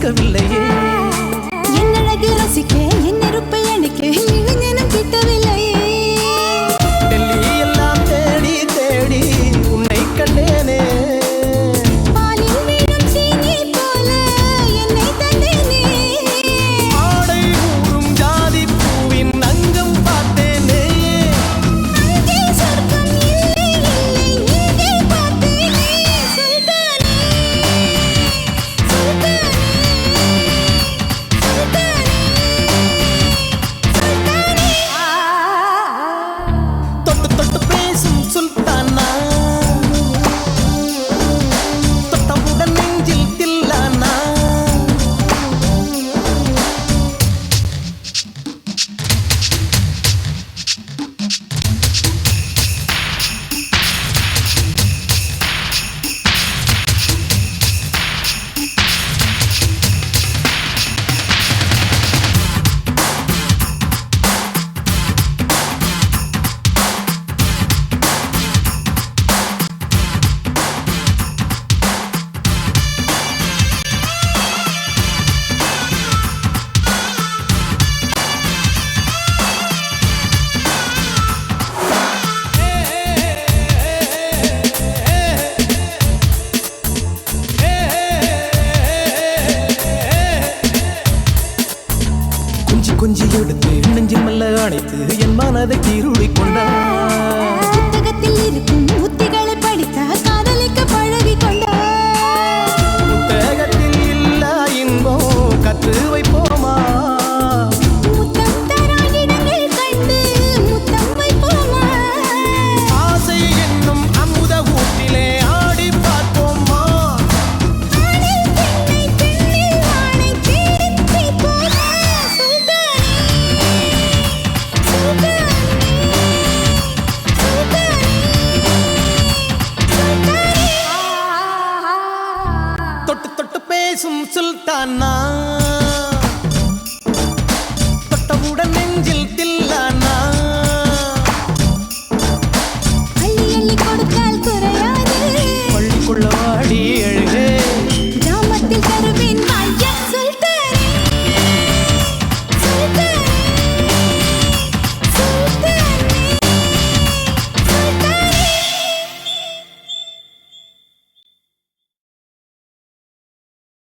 ரசிக்கவில்லையே என் அழகு ரசிக்க என் நெருப்பை அணைக்க இளைஞனும் கிட்டவில்லையே டெல்லி எல்லாம் தேடி தேடி உன்னை கண்டேனே பாலில் வீடும் சீனி போல என்னை தந்தேனே ஆடை ஊறும் ஜாதி பூவின் அங்கம் பார்த்தேனே அங்கே சொர்க்கம் இல்லை இல்லை இங்கே பார்த்தேனே சுல்தானே சுல்தானே தொட்டு தொட்டு பேசும் சுல்தானா தொட்டவுடன் நெஞ்சில் தில்லானா கொஞ்சி எடுத்து நெஞ்சில் மெல்ல அணைத்து என் மனதை கீருளி கொண்டார் புத்தகத்தில் இருக்கும் உத்திகளை படித்த காதலிக்க பழகி கொண்டார் புத்தகத்தில் இல்ல இன்பம் கற்று வைப்போமா முத்தம் தரா இடங்கள் கண்டு முத்தம் வைப்போமா ஆசை என்னும் அமுத ஊட்டிலே ஆடி பார்ப்போமா ஆணில் பெண்ணை பெண்ணில் ஆணை தேடித் தீர்ப்போமா சுல்தானே சுல்தானே சுல்தானே தொட்டு தொட்டு பேசும் சுல்தானா